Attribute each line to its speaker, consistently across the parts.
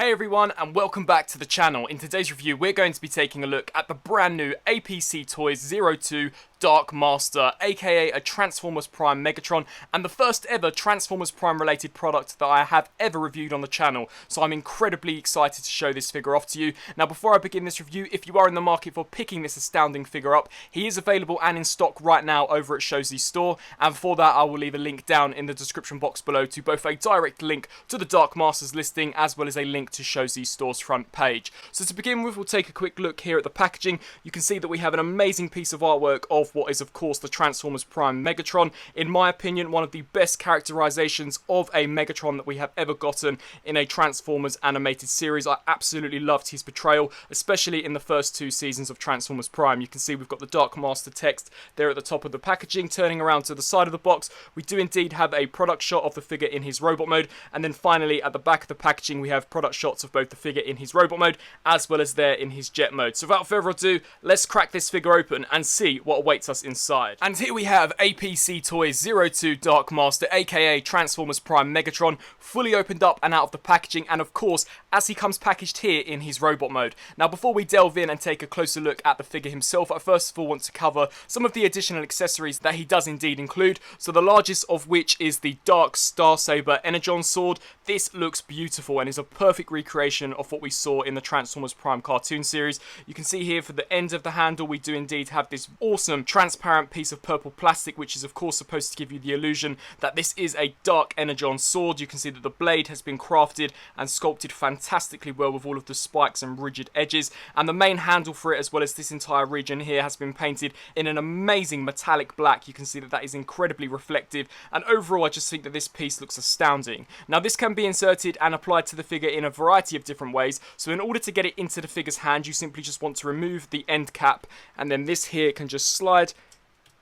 Speaker 1: Hey everyone, and welcome back to the channel. In today's review, we're going to be taking a look at the brand new APC-02 Dark Master, aka a Transformers Prime Megatron, and the first ever Transformers Prime related product that I have ever reviewed on the channel. So I'm incredibly excited to show this figure off to you. Now before I begin this review, if you are in the market for picking this astounding figure up, he is available and in stock right now over at Showsy's store, and for that I will leave a link down in the description box below to both a direct link to the Dark Master's listing as well as a link to Showsy's store's front page. So to begin with, we'll take a quick look here at the packaging. You can see that we have an amazing piece of artwork of what is of course the Transformers Prime Megatron. In my opinion, one of the best characterizations of a Megatron that we have ever gotten in a Transformers animated series. I absolutely loved his portrayal, especially in the first two seasons of Transformers Prime. You can see we've got the Dark Master text there at the top of the packaging. Turning around to the side of the box, we do indeed have a product shot of the figure in his robot mode, and then finally at the back of the packaging we have product shots of both the figure in his robot mode as well as there in his jet mode. So without further ado, let's crack this figure open and see what awaits us inside. And here we have APC-02 Dark Master, aka Transformers Prime Megatron, fully opened up and out of the packaging, and of course as he comes packaged here in his robot mode. Now before we delve in and take a closer look at the figure himself, I first of all want to cover some of the additional accessories that he does indeed include. So the largest of which is the Dark Starsaber Energon sword. This looks beautiful and is a perfect recreation of what we saw in the Transformers Prime cartoon series. You can see here for the end of the handle we do indeed have this awesome transparent piece of purple plastic, which is of course supposed to give you the illusion that this is a Dark Energon sword. You can see that the blade has been crafted and sculpted fantastically well with all of the spikes and rigid edges, and the main handle for it as well as this entire region here has been painted in an amazing metallic black. You can see that that is incredibly reflective, and overall I just think that this piece looks astounding. Now this can be inserted and applied to the figure in a variety of different ways. So in order to get it into the figure's hand, you simply just want to remove the end cap, and then this here can just slide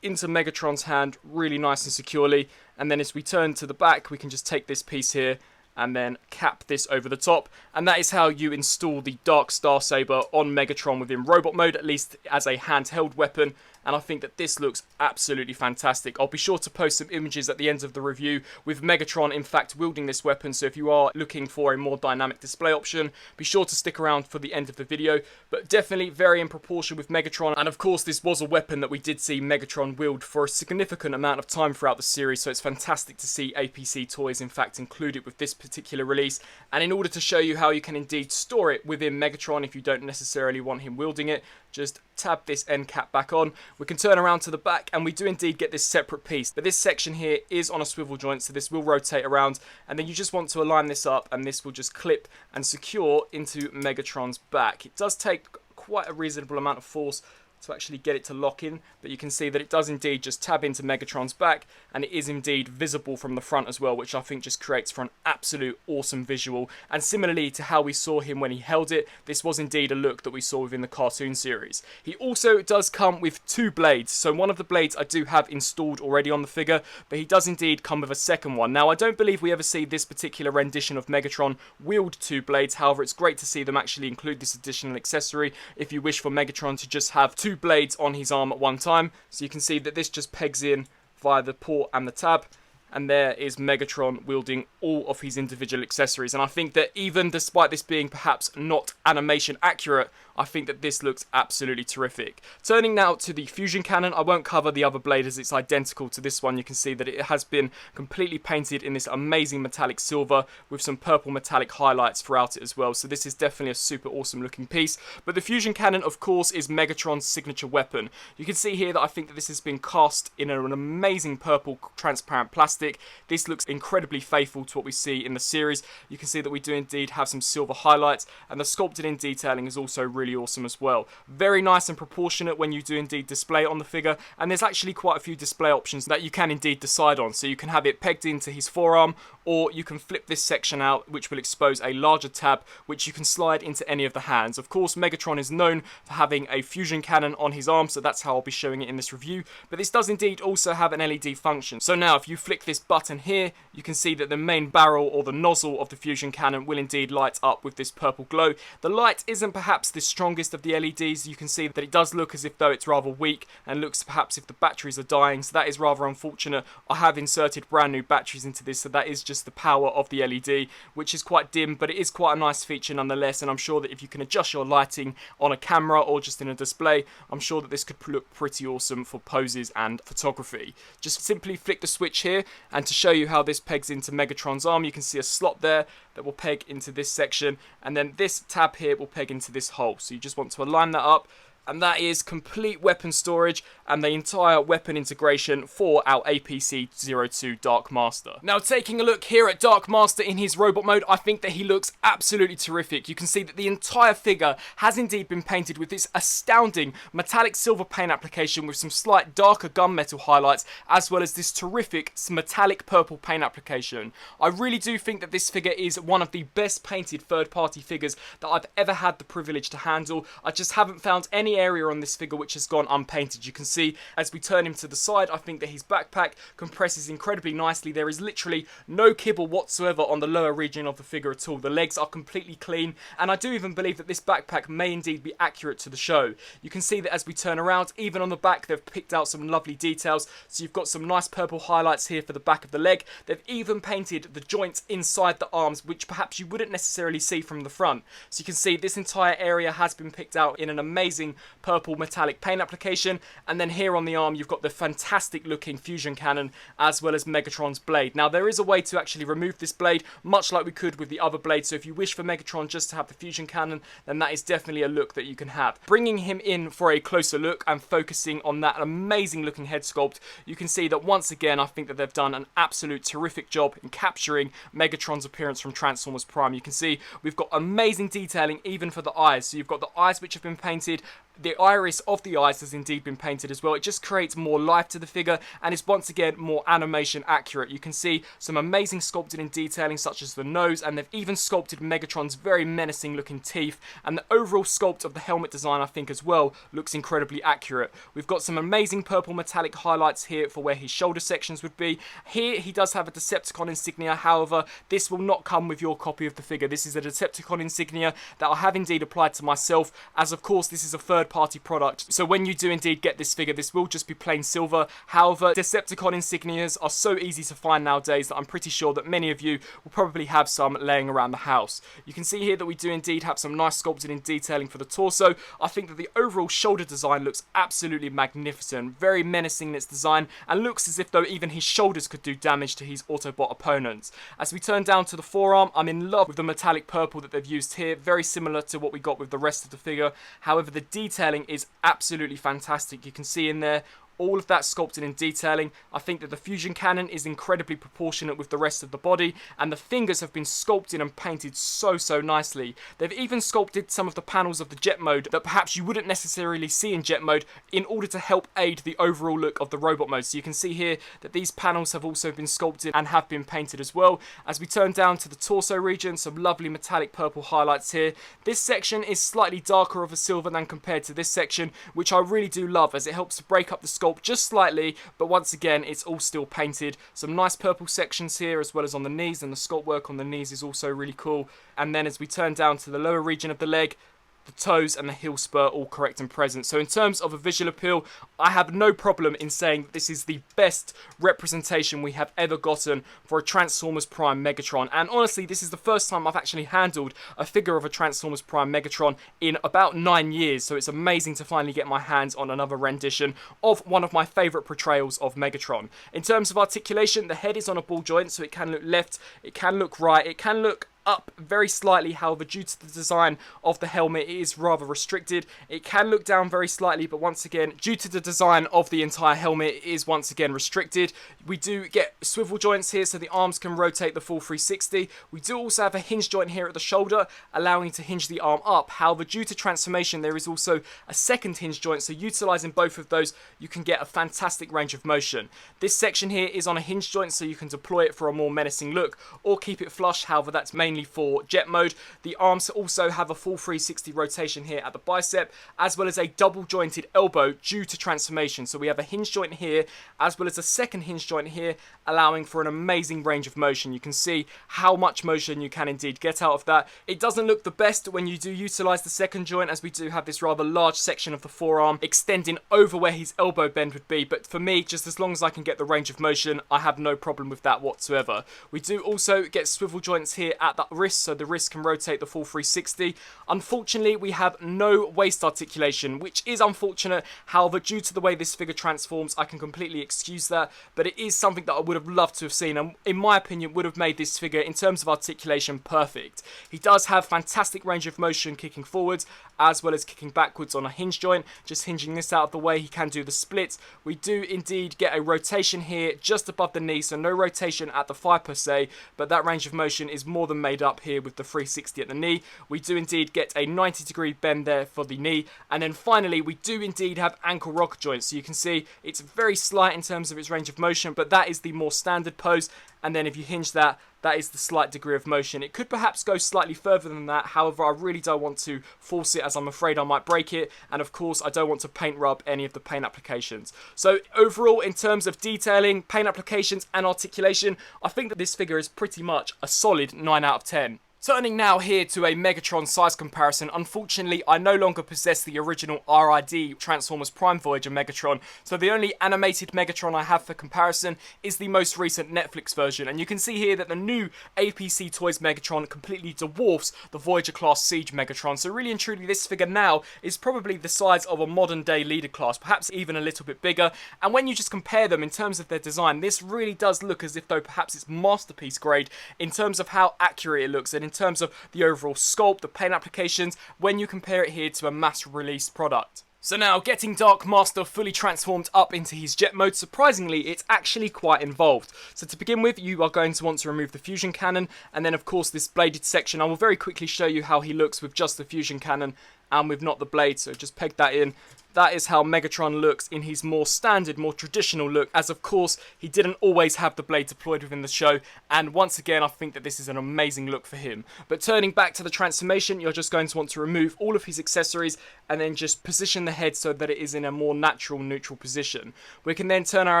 Speaker 1: into Megatron's hand really nice and securely. And then as we turn to the back, we can just take this piece here and then cap this over the top, and that is how you install the Dark Starsaber on Megatron within robot mode, at least as a handheld weapon. And I think that this looks absolutely fantastic. I'll be sure to post some images at the end of the review with Megatron in fact wielding this weapon, so if you are looking for a more dynamic display option, be sure to stick around for the end of the video. But definitely very in proportion with Megatron, and of course this was a weapon that we did see Megatron wield for a significant amount of time throughout the series, so it's fantastic to see APC Toys in fact included with this particular release. And in order to show you how you can indeed store it within Megatron if you don't necessarily want him wielding it, just tab this end cap back on. We can turn around to the back and we do indeed get this separate piece, but this section here is on a swivel joint, so this will rotate around, and then you just want to align this up and this will just clip and secure into Megatron's back. It does take quite a reasonable amount of force to actually get it to lock in, but you can see that it does indeed just tab into Megatron's back, and it is indeed visible from the front as well, which I think just creates for an absolute awesome visual. And similarly to how we saw him when he held it, this was indeed a look that we saw within the cartoon series. He also does come with two blades, so one of the blades I do have installed already on the figure, but he does indeed come with a second one. Now I don't believe we ever see this particular rendition of Megatron wield two blades, however it's great to see them actually include this additional accessory if you wish for Megatron to just have two blades on his arm at one time. So you can see that this just pegs in via the port and the tab, and there is Megatron wielding all of his individual accessories. And I think that even despite this being perhaps not animation accurate, I think that this looks absolutely terrific. Turning now to the fusion cannon, I won't cover the other blade as it's identical to this one. You can see that it has been completely painted in this amazing metallic silver with some purple metallic highlights throughout it as well. So this is definitely a super awesome looking piece. But the fusion cannon of course is Megatron's signature weapon. You can see here that I think that this has been cast in an amazing purple transparent plastic. This looks incredibly faithful to what we see in the series. You can see that we do indeed have some silver highlights, and the sculpted in detailing is also really awesome as well. Very nice and proportionate when you do indeed display it on the figure, and there's actually quite a few display options that you can indeed decide on. So you can have it pegged into his forearm, or you can flip this section out, which will expose a larger tab which you can slide into any of the hands. Of course Megatron is known for having a fusion cannon on his arm, so that's how I'll be showing it in this review, but this does indeed also have an LED function. So now if you flick this button here, you can see that the main barrel or the nozzle of the fusion cannon will indeed light up with this purple glow. The light isn't perhaps the strongest of the LEDs. You can see that it does look as if though it's rather weak and looks perhaps if the batteries are dying, so that is rather unfortunate. I have inserted brand new batteries into this, so that is just the power of the LED, which is quite dim, but it is quite a nice feature nonetheless, and I'm sure that if you can adjust your lighting on a camera or just in a display, I'm sure that this could look pretty awesome for poses and photography. Just simply flick the switch here, and to show you how this pegs into Megatron's arm, you can see a slot there that will peg into this section, and then this tab here will peg into this hole. So you just want to align that up, and that is complete weapon storage and the entire weapon integration for our APC-02 Dark Master. Now, taking a look here at Dark Master in his robot mode, I think that he looks absolutely terrific. You can see that the entire figure has indeed been painted with this astounding metallic silver paint application with some slight darker gunmetal highlights, as well as this terrific metallic purple paint application. I really do think that this figure is one of the best painted third-party figures that I've ever had the privilege to handle. I just haven't found any area on this figure which has gone unpainted. You can see as we turn him to the side, I think that his backpack compresses incredibly nicely. There is literally no kibble whatsoever on the lower region of the figure at all. The legs are completely clean, and I do even believe that this backpack may indeed be accurate to the show. You can see that as we turn around, even on the back, they've picked out some lovely details. So you've got some nice purple highlights here for the back of the leg. They've even painted the joints inside the arms, which perhaps you wouldn't necessarily see from the front. So you can see this entire area has been picked out in an amazing purple metallic paint application, and then here on the arm you've got the fantastic looking fusion cannon as well as Megatron's blade. Now, there is a way to actually remove this blade, much like we could with the other blade, so if you wish for Megatron just to have the fusion cannon, then that is definitely a look that you can have. Bringing him in for a closer look and focusing on that amazing looking head sculpt, you can see that once again I think that they've done an absolute terrific job in capturing Megatron's appearance from Transformers Prime. You can see we've got amazing detailing even for the eyes, so you've got the eyes which have been painted. The iris of the eyes has indeed been painted as well. It just creates more life to the figure and is once again more animation accurate. You can see some amazing sculpting and detailing such as the nose, and they've even sculpted Megatron's very menacing looking teeth, and the overall sculpt of the helmet design I think as well looks incredibly accurate. We've got some amazing purple metallic highlights here for where his shoulder sections would be. Here he does have a Decepticon insignia, however this will not come with your copy of the figure. This is a Decepticon insignia that I have indeed applied to myself, as of course this is a third-party product, so when you do indeed get this figure, this will just be plain silver. However, Decepticon insignias are so easy to find nowadays that I'm pretty sure that many of you will probably have some laying around the house. You can see here that we do indeed have some nice sculpting and detailing for the torso. I think that the overall shoulder design looks absolutely magnificent, very menacing in its design, and looks as if though even his shoulders could do damage to his Autobot opponents. As we turn down to the forearm, I'm in love with the metallic purple that they've used here, very similar to what we got with the rest of the figure. However, the detailing is absolutely fantastic. You can see in there all of that sculpting and detailing. I think that the fusion cannon is incredibly proportionate with the rest of the body, and the fingers have been sculpted and painted so nicely. They've even sculpted some of the panels of the jet mode that perhaps you wouldn't necessarily see in jet mode in order to help aid the overall look of the robot mode. So you can see here that these panels have also been sculpted and have been painted as well. As we turn down to the torso region, some lovely metallic purple highlights here. This section is slightly darker of a silver than compared to this section, which I really do love as it helps to break up the sculpt just slightly, but once again it's all still painted. Some nice purple sections here as well as on the knees, and the sculpt work on the knees is also really cool. And then as we turn down to the lower region of the leg, the toes and the heel spur all correct and present. So in terms of a visual appeal, I have no problem in saying that this is the best representation we have ever gotten for a Transformers Prime Megatron. And honestly, this is the first time I've actually handled a figure of a Transformers Prime Megatron in about 9 years. So it's amazing to finally get my hands on another rendition of one of my favourite portrayals of Megatron. In terms of articulation, the head is on a ball joint, so it can look left, it can look right, it can look up very slightly. However, due to the design of the helmet, it is rather restricted. It can look down very slightly, but once again, due to the design of the entire helmet, it is once again restricted. We do get swivel joints here, so the arms can rotate the full 360. We do also have a hinge joint here at the shoulder, allowing you to hinge the arm up. However, due to transformation, there is also a second hinge joint, so utilizing both of those, you can get a fantastic range of motion. This section here is on a hinge joint, so you can deploy it for a more menacing look, or keep it flush. However, that's mainly only for jet mode. The arms also have a full 360 rotation here at the bicep, as well as a double jointed elbow due to transformation. So we have a hinge joint here, as well as a second hinge joint here, allowing for an amazing range of motion. You can see how much motion you can indeed get out of that. It doesn't look the best when you do utilize the second joint, as we do have this rather large section of the forearm extending over where his elbow bend would be, but for me, just as long as I can get the range of motion, I have no problem with that whatsoever. We do also get swivel joints here at the wrist, so the wrist can rotate the full 360. Unfortunately, we have no waist articulation, which is unfortunate. However, due to the way this figure transforms, I can completely excuse that, but it is something that I would have loved to have seen, and in my opinion would have made this figure in terms of articulation perfect. He does have fantastic range of motion kicking forwards as well as kicking backwards on a hinge joint. Just hinging this out of the way, he can do the splits. We do indeed get a rotation here just above the knee, so no rotation at the thigh per se, but that range of motion is more than made up here with the 360 at the knee. We do indeed get a 90-degree bend there for the knee, and then finally we do indeed have ankle rocker joints. So you can see it's very slight in terms of its range of motion, but that is the more standard pose, and then if you hinge that, that is the slight degree of motion. It could perhaps go slightly further than that, however I really don't want to force it as I'm afraid I might break it, and of course I don't want to paint rub any of the paint applications. So overall, in terms of detailing, paint applications and articulation, I think that this figure is pretty much a solid 9 out of 10. Turning now here to a Megatron size comparison, unfortunately I no longer possess the original RID Transformers Prime Voyager Megatron, so the only animated Megatron I have for comparison is the most recent Netflix version, and you can see here that the new APC Toys Megatron completely dwarfs the Voyager class Siege Megatron, so really and truly this figure now is probably the size of a modern day leader class, perhaps even a little bit bigger, and when you just compare them in terms of their design, this really does look as if though perhaps it's masterpiece grade in terms of how accurate it looks, and in terms of the overall sculpt, the paint applications, when you compare it here to a mass release product. So now, getting Dark Master fully transformed up into his jet mode, surprisingly, it's actually quite involved. So to begin with, you are going to want to remove the fusion cannon, and then of course this bladed section. I will very quickly show you how he looks with just the fusion cannon and with not the blade, so just peg that in. That is how Megatron looks in his more standard, more traditional look, as of course he didn't always have the blade deployed within the show, and once again I think that this is an amazing look for him. But turning back to the transformation, you're just going to want to remove all of his accessories and then just position the head so that it is in a more natural, neutral position. We can then turn our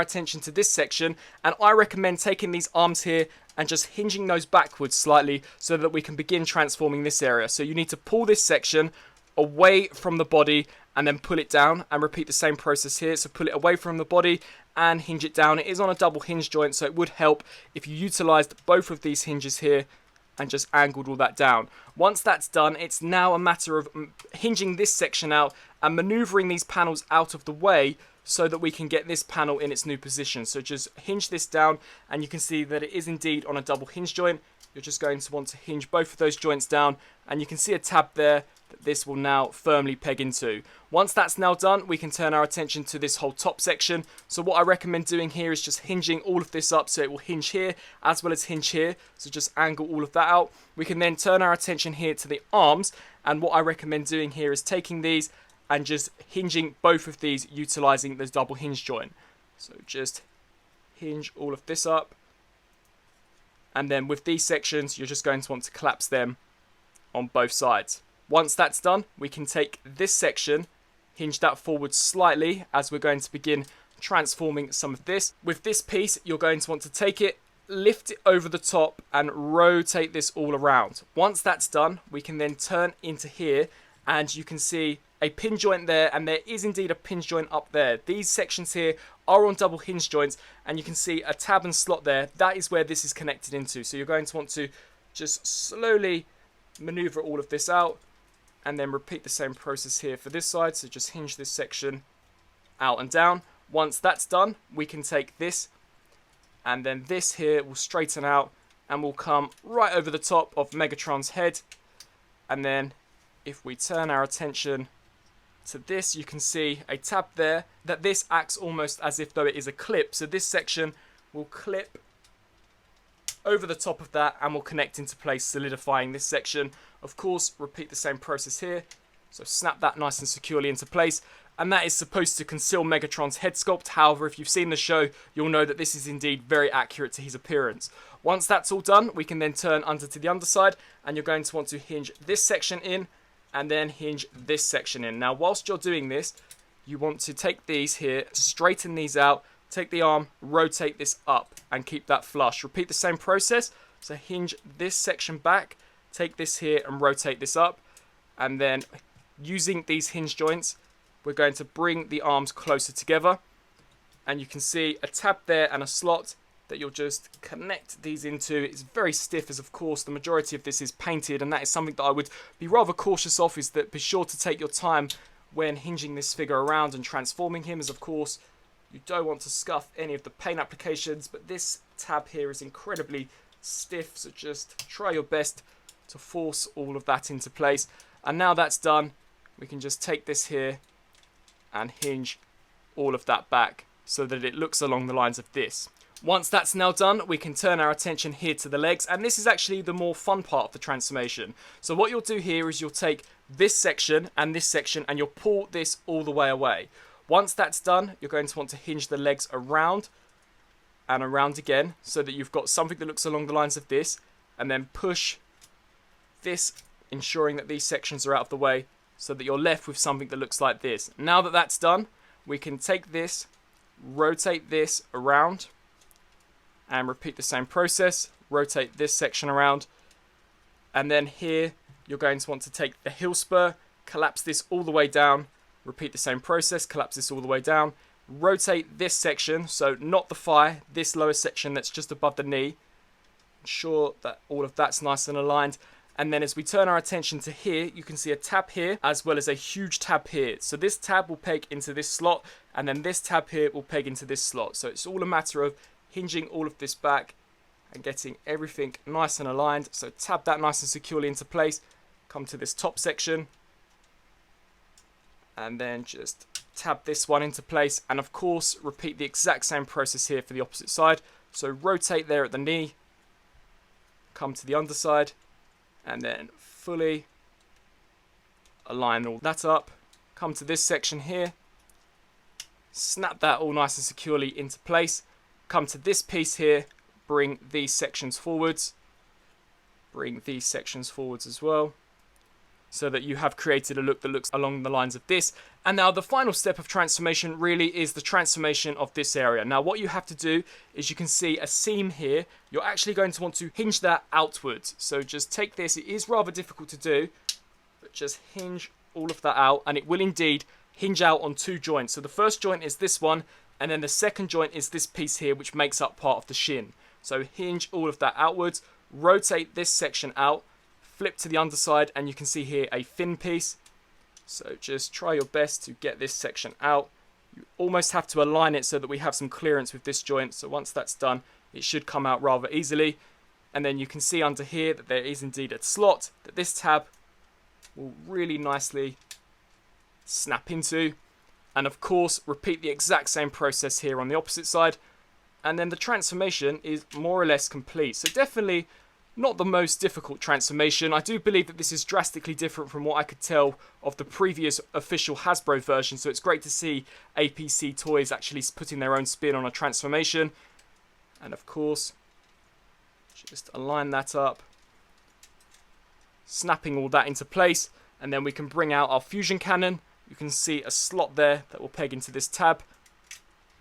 Speaker 1: attention to this section, and I recommend taking these arms here and just hinging those backwards slightly so that we can begin transforming this area. So you need to pull this section away from the body and then pull it down, and repeat the same process here. So pull it away from the body and hinge it down. It is on a double hinge joint, so it would help if you utilized both of these hinges here and just angled all that down. Once that's done, it's now a matter of hinging this section out and maneuvering these panels out of the way so that we can get this panel in its new position. So just hinge this down, and you can see that it is indeed on a double hinge joint. You're just going to want to hinge both of those joints down, and you can see a tab there that this will now firmly peg into. Once that's now done, we can turn our attention to this whole top section. So what I recommend doing here is just hinging all of this up so it will hinge here as well as hinge here. So just angle all of that out. We can then turn our attention here to the arms, and what I recommend doing here is taking these and just hinging both of these utilizing the double hinge joint. So just hinge all of this up, and then with these sections you're just going to want to collapse them on both sides. Once that's done, we can take this section, hinge that forward slightly as we're going to begin transforming some of this. With this piece, you're going to want to take it, lift it over the top and rotate this all around. Once that's done, we can then turn into here, and you can see a pin joint there, and there is indeed a pin joint up there. These sections here are on double hinge joints, and you can see a tab and slot there. That is where this is connected into. So you're going to want to just slowly maneuver all of this out, and then repeat the same process here for this side. So just hinge this section out and down. Once that's done, we can take this, and then this here will straighten out and will come right over the top of Megatron's head. And then if we turn our attention to this, you can see a tab there, that this acts almost as if though it is a clip. So this section will clip over the top of that and will connect into place, solidifying this section. Of course, repeat the same process here. So snap that nice and securely into place. And that is supposed to conceal Megatron's head sculpt. However, if you've seen the show, you'll know that this is indeed very accurate to his appearance. Once that's all done, we can then turn under to the underside, and you're going to want to hinge this section in, and then hinge this section in. Now, whilst you're doing this, you want to take these here, straighten these out, take the arm, rotate this up, and keep that flush. Repeat the same process. So hinge this section back, take this here, and rotate this up, and then using these hinge joints, we're going to bring the arms closer together, and you can see a tab there and a slot that you'll just connect these into. It's very stiff, as of course the majority of this is painted, and that is something that I would be rather cautious of, is that be sure to take your time when hinging this figure around and transforming him, as of course you don't want to scuff any of the paint applications. But this tab here is incredibly stiff, so just try your best to force all of that into place. And now that's done, we can just take this here and hinge all of that back so that it looks along the lines of this. Once that's now done, we can turn our attention here to the legs, and this is actually the more fun part of the transformation. So what you'll do here is you'll take this section, and you'll pull this all the way away. Once that's done, you're going to want to hinge the legs around and around again, so that you've got something that looks along the lines of this, and then push this, ensuring that these sections are out of the way, so that you're left with something that looks like this. Now that that's done, we can take this, rotate this around, and repeat the same process. Rotate this section around, and then here you're going to want to take the heel spur, collapse this all the way down, repeat the same process, collapse this all the way down, rotate this section, so not the thigh, this lower section that's just above the knee, ensure that all of that's nice and aligned. And then as we turn our attention to here, you can see a tab here as well as a huge tab here. So this tab will peg into this slot, and then this tab here will peg into this slot. So it's all a matter of hinging all of this back and getting everything nice and aligned. So tab that nice and securely into place. Come to this top section, and then just tab this one into place. And of course, repeat the exact same process here for the opposite side. So rotate there at the knee, come to the underside, and then fully align all that up. Come to this section here, snap that all nice and securely into place. Come to this piece here, bring these sections forwards, bring these sections forwards as well, so that you have created a look that looks along the lines of this. And now the final step of transformation really is the transformation of this area. Now what you have to do is, you can see a seam here, you're actually going to want to hinge that outwards. So just take this, it is rather difficult to do, but just hinge all of that out, and it will indeed hinge out on two joints. So the first joint is this one, and then the second joint is this piece here, which makes up part of the shin. So hinge all of that outwards, rotate this section out, flip to the underside, and you can see here a fin piece. So just try your best to get this section out. You almost have to align it so that we have some clearance with this joint. So once that's done, it should come out rather easily. And then you can see under here that there is indeed a slot that this tab will really nicely snap into. And of course, repeat the exact same process here on the opposite side. And then the transformation is more or less complete. So definitely not the most difficult transformation. I do believe that this is drastically different from what I could tell of the previous official Hasbro version. So it's great to see APC Toys actually putting their own spin on a transformation. And of course, just align that up, snapping all that into place. And then we can bring out our fusion cannon. You can see a slot there that will peg into this tab.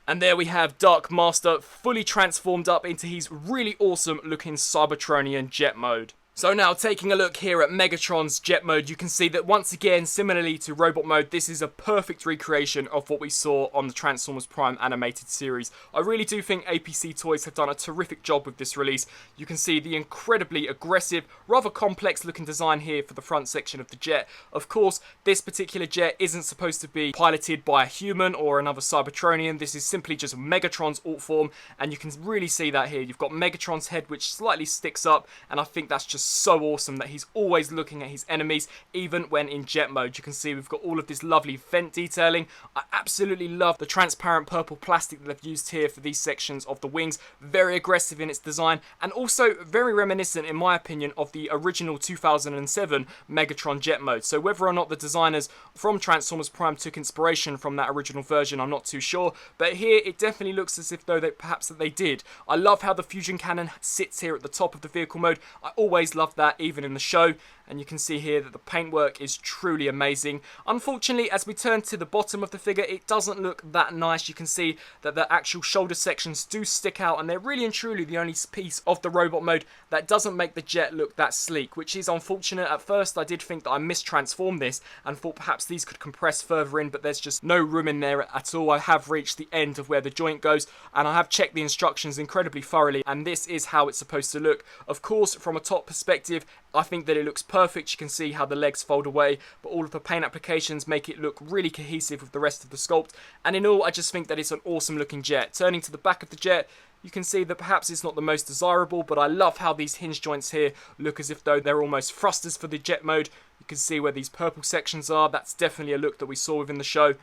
Speaker 1: And there we have Dark Master fully transformed up into his really awesome looking Cybertronian jet mode. So now taking a look here at Megatron's jet mode, you can see that once again, similarly to robot mode, this is a perfect recreation of what we saw on the Transformers Prime animated series. I really do think APC Toys have done a terrific job with this release. You can see the incredibly aggressive, rather complex looking design here for the front section of the jet. Of course, this particular jet isn't supposed to be piloted by a human or another Cybertronian. This is simply just Megatron's alt form, and you can really see that here. You've got Megatron's head which slightly sticks up, and I think that's just just so awesome that he's always looking at his enemies, even when in jet mode. You can see we've got all of this lovely vent detailing. I absolutely love the transparent purple plastic that they've used here for these sections of the wings. Very aggressive in its design, and also very reminiscent, in my opinion, of the original 2007 Megatron jet mode. So whether or not the designers from Transformers Prime took inspiration from that original version, I'm not too sure, but here it definitely looks as if though perhaps they did. I love how the fusion cannon sits here at the top of the vehicle mode. I always love that, even in the show. And you can see here that the paintwork is truly amazing. Unfortunately, as we turn to the bottom of the figure, it doesn't look that nice. You can see that the actual shoulder sections do stick out, and they're really and truly the only piece of the robot mode that doesn't make the jet look that sleek, which is unfortunate. At first, I did think that I mistransformed this and thought perhaps these could compress further in, but there's just no room in there at all. I have reached the end of where the joint goes, and I have checked the instructions incredibly thoroughly, and this is how it's supposed to look. Of course, from a top perspective, I think that it looks perfect. You can see how the legs fold away, but all of the paint applications make it look really cohesive with the rest of the sculpt. And in all, I just think that it's an awesome looking jet. Turning to the back of the jet, you can see that perhaps it's not the most desirable, but I love how these hinge joints here look as if though they're almost thrusters for the jet mode. You can see where these purple sections are. That's definitely a look that we saw within the show.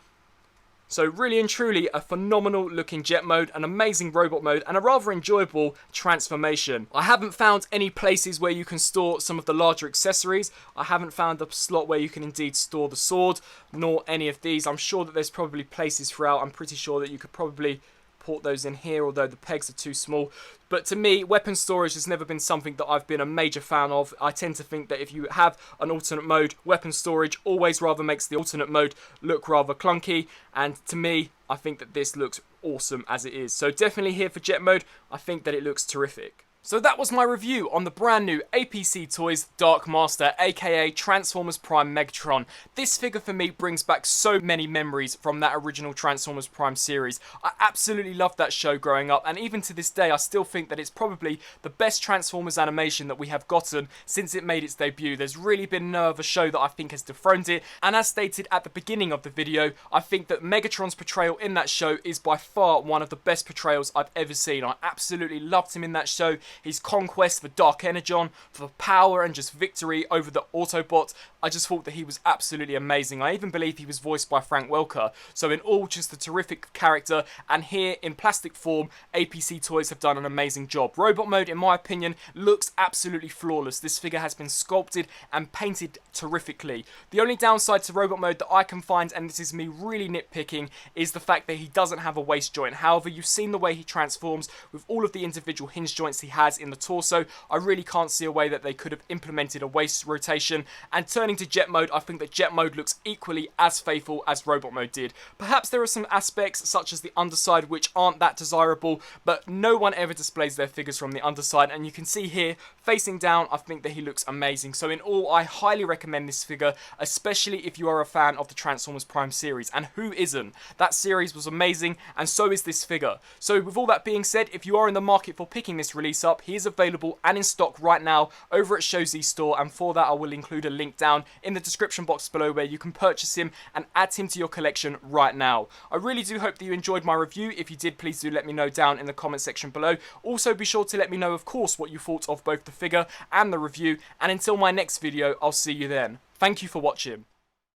Speaker 1: So really and truly a phenomenal looking jet mode, an amazing robot mode, and a rather enjoyable transformation. I haven't found any places where you can store some of the larger accessories. I haven't found a slot where you can indeed store the sword, nor any of these. I'm sure that there's probably places throughout. I'm pretty sure that you could probably port those in here, although the pegs are too small. But to me, weapon storage has never been something that I've been a major fan of. I tend to think that if you have an alternate mode, weapon storage always rather makes the alternate mode look rather clunky. And to me, I think that this looks awesome as it is. So definitely here for jet mode, I think that it looks terrific. So that was my review on the brand new APC Toys Dark Master, aka Transformers Prime Megatron. This figure for me brings back so many memories from that original Transformers Prime series. I absolutely loved that show growing up, and even to this day I still think that it's probably the best Transformers animation that we have gotten since it made its debut. There's really been no other show that I think has dethroned it, and as stated at the beginning of the video, I think that Megatron's portrayal in that show is by far one of the best portrayals I've ever seen. I absolutely loved him in that show. His conquest for Dark Energon, for power and just victory over the Autobots. I just thought that he was absolutely amazing. I even believe he was voiced by Frank Welker. So in all, just a terrific character. And here in plastic form, APC Toys have done an amazing job. Robot mode, in my opinion, looks absolutely flawless. This figure has been sculpted and painted terrifically. The only downside to robot mode that I can find, and this is me really nitpicking, is the fact that he doesn't have a waist joint. However, you've seen the way he transforms with all of the individual hinge joints he has in the torso. I really can't see a way that they could have implemented a waist rotation. And turning to jet mode, I think that jet mode looks equally as faithful as robot mode did. Perhaps there are some aspects such as the underside which aren't that desirable, but no one ever displays their figures from the underside, and you can see here facing down I think that he looks amazing. So in all, I highly recommend this figure, especially if you are a fan of the Transformers Prime series, and who isn't? That series was amazing, and so is this figure. So with all that being said, if you are in the market for picking this release up, he is available and in stock right now over at Showz store, and for that I will include a link down in the description box below where you can purchase him and add him to your collection right now. I really do hope that you enjoyed my review. If you did, please do let me know down in the comment section below. Also be sure to let me know, of course, what you thought of both the figure and the review, and until my next video, I'll see you then. Thank you for watching.